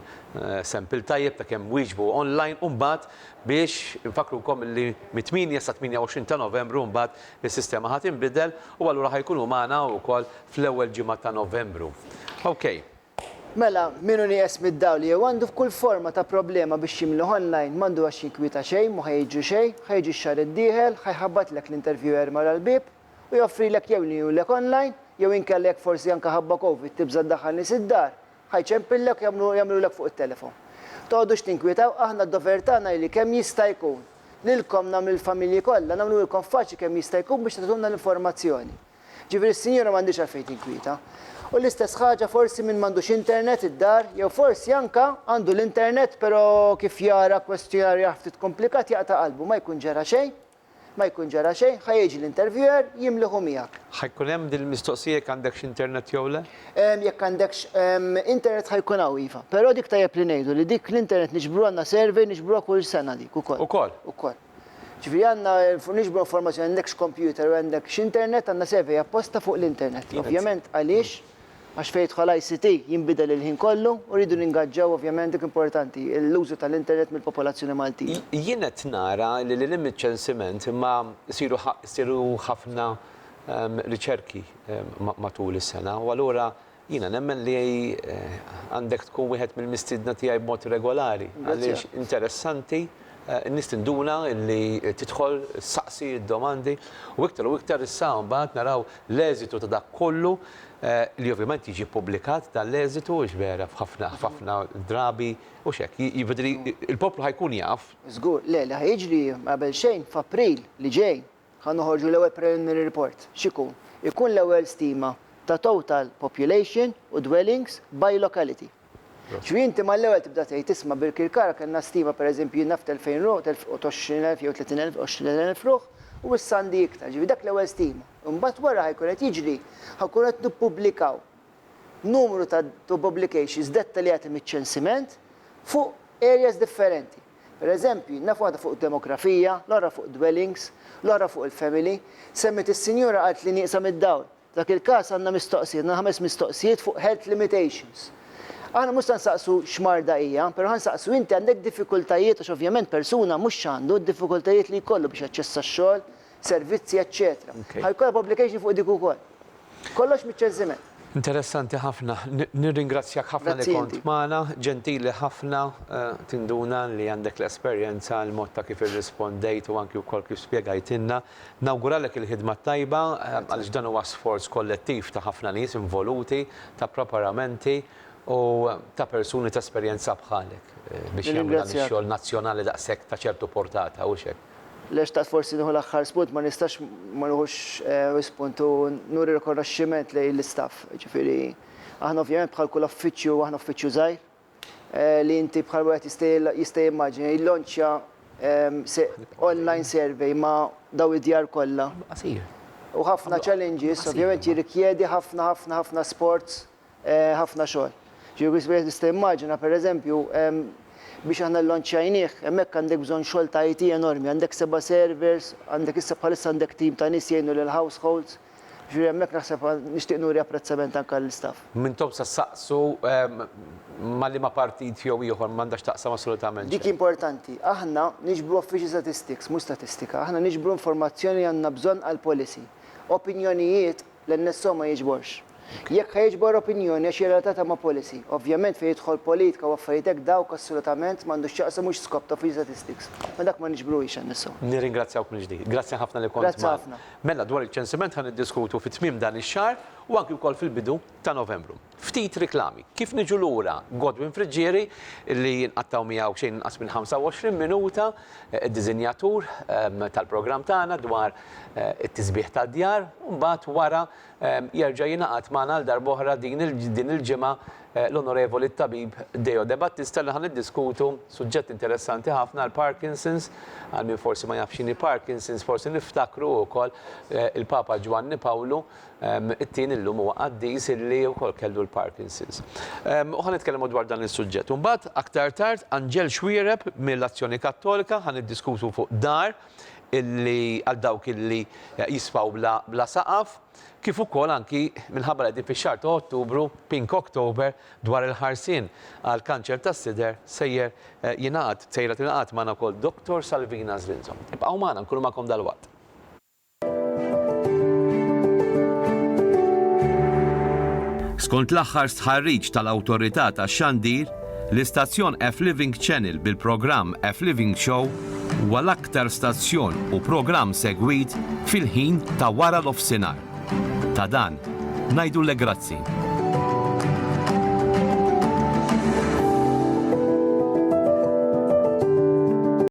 sempil tajjeb ta' kemm wieġbu online u mbagħad biex nfakrukom li mit-8 sa 28 ta' Novembru mbagħad is-sistema ħadd inbidel u allura ħajkunu magħna wkoll fl-ewwel ġimgħa ta' Novembru. Okay. Mela, minnu nieqes mid-dawl jew għandu f'kull forma ta' problema biex jimlu online m'għandu għax jinkwita xejn, ma ħejġu xejn, ħejġi x-xahar id-dieħel, ħajħabbatlek l-interviewer mara l-bib u joffrilek jew li julek online, jew inkellek forsi anke ħabba Covid tibża ddaħħal nies id-dar, ħajċempillek jagħmlulek fuq it-telefon. Toqgħodux tinkwitaw, aħna d-dover tagħna li kemm jista' jkun lilkom nagħmlu l-familji kollha, nagħmlulkom faċli kemm jista' jkun biex tagħtuna l-informazzjoni. Ġifieri s-sinjura m'għandix għalfejn tinkwita. U l-istess ħaġa forsi minn m'għandux internet id-dar, jew forsi anka għandu l-internet però kif jara kwestjonarju ftit komplikat jaqta' qalbu, ma jkun ġara xejn, ħajjiġi l-interviewer jimliħu miegħek. Ħajkun hemm din il-mistoqsija jekk għandekx internet jew le? Jekk għandekx internet ħajkun hawn iva, però dik tajjeb li ngħidu li dik l-internet niġbru għandna survey niġbruha kull sena dik ukoll. Ukoll. Ġifieri għandna niġbru informazzjoni għandekx computer u għandekx internet għandna survey apposta fuq l-internet. Ovvjament għaliex għax fejn jidħol ICT jinbidel il-ħin kollu u rridu ningaġġaw ovvjament dik importanti l-użu tal-internet mill-popolazzjoni Maltin. Jien qed nara li l-limit ċensiment imma jsiru ħafna riċerki matul is-sena u allura jiena nemmen li għandek tkun wieħed mill-mistiedna tiegħi b'mod regolari għaliex interessanti n-nies tinduna li tidħol saqsi d-domandi u iktar issa mbagħad naraw l-eżitu ta' dak kollu li ovvjament jiġi publikat tal-eżitu ġvera f'ħafna drabi u xek. Jibdri il-poplu ħajkun jaf. Żgur, le ħajġri qabel xejn f'April li ġej ħan noħorġu l-ewwel preliminary report. X'ikun? Ikun l-ewwel stima ta' total population u dwellings by locality. ċvi inti mal-ewwel tibda tgħid tisma' bil-Kirkara kellna stima pereżempju naf 2000 ruħ, 20,000 jew 30,000 ruħ u issa għandi iktar. Ġifi dak l-ewwel stima. Imbagħad wara ħajkun qed jiġri ħakun qed nippubblikaw numru ta' publications dettaljati miċ-ċensiment fuq areas differenti. Pereżempju, naf waħda fuq demografija, l-oħra fuq dwellings, l-oħra fuq il-family. Semmit is-sinjura qalt li nieqsam id-dawl. Dak il-każ għandna mistoqsijiet, għandna 5 mistoqsijiet fuq health limitations. Aħna mhux nsaqsu x'marda hija, però ħansaqsu inti għandek diffikultajiet għax ovvjament persuna mhux għandu d-diffikultajiet li jkollu biex jaċċessa x-xogħol, servizzi, eċċetera. Ħajkollha publication fuq dik ukoll. Kollox miċ-ċensiment. Interessanti ħafna. Nirringrazzjak ħafna li kont magħna, ġentili ħafna tinduna li għandek l-esperjenza l-mod ta' kif irrispondejt u anki wkoll kif spjegajtilna. Nawguralek il-ħidma tajba għaliex dan huwa sforz kollettiv ta' ħafna nies involuti, ta' preparamenti u ta' persuni ta' esperjenza bħalek biex jagħmlu dan ix-xogħol nazzjonali daqshekk ta' ċertu portata u xek. Lex ta' forsi nieħu l-aħħar spunt ma nistax ma nħux spunt u nuri rikonoxximent lejn l-istaff. Ġifieri aħna ovvjament bħal kull uffiċċju aħna uffiċċju żgħir li inti bħal wieħed jista' jimmaġina jillonċja online survey ma' daw id-djar kollha. U ħafna challenges, ovvjament jirrikjedi ħafna sports, ħafna xogħol. Ġifieri tista' immaġina pereżempju biex aħna l-lonċajnieh, hemmhekk għandek bżonn xogħol ta' IT enormi, għandek 7 servers, għandek issa bħalissa għandek tim ta' nies jgħinu lill-households. Ġifieri hemmhekk naħseb nixtieq nuri apprezzament anke l-istaff. Mintom sa saqsu ma li ma partit jew ieħor m'għandax taqsam assolutament. Dik importanti. Aħna niġbru official statistics, mhux statistika. Aħna niġbru informazzjoni għandna bżonn għal policy. Opinjonijiet l-NSO ma jiġborx. Jekk ħajġbor opinjoni għax relatata ma' policy, ovvjament fejn jidħol politika u affarijiet dawk assolutament m'għandux x'jaqsam mhux skop ta' free statistics. Ma dak ma niġbruhiex għan-nisu. Nirringrazzjawk mill-ġdid. Grazzi ħafna li kont. Grazzi ħafna. Mela dwar il-ċensiment ħan niddiskutu fit-tmiem dan ix-xahar u anke wkoll fil-bidu ta' Novembru. Ftit riklami. Kif niġu lura Godwin Friġġieri li nqattaw miegħu xejn inqas minn 25 minuta, id-diżinjatur tal-programm tagħna dwar it-tisbieħ tad-djar u mbagħad wara jerġa' jingħaqad magħna l darb'oħra din il-ġimgħa l-Onorevoli tabib Deo De Battista li ħan niddiskutu suġġett interessanti ħafna l-Parkinson's, għal min forsi ma jafx x'inhi Parkinson's, forsi niftakru wkoll il-Papa Ġwanni Pawlu it-tien illum huwa qaddis illi wkoll kellu l-Parkinson's. U ħan nitkellmu dwar dan is-suġġett. Mbagħad aktar tard Anġel Xwiereb mill-Azzjoni Kattolika ħan niddiskutu fuq dar illi għal dawk illi jisfaw bla saqaf, kif ukoll anki minħabba li fix-xahar ta' Ottubru, Pink October, dwar il-ħarsien għal kanċer tas-sider sejjer tingħaqad magħna wkoll Dr. Salvina Zlinzom. Ibqgħu magħna nkunu magħkom dalwaqt. Skont l-aħħar stħarriġ tal-Awtorità tax-Xandir, l-istazzjon F-Living Channel bil-programm F-Living Show huwa l-aktar stazzjon u programm segwit fil-ħin ta' wara l-ofsinhar. Ta' dan, ngħidulek grazzi.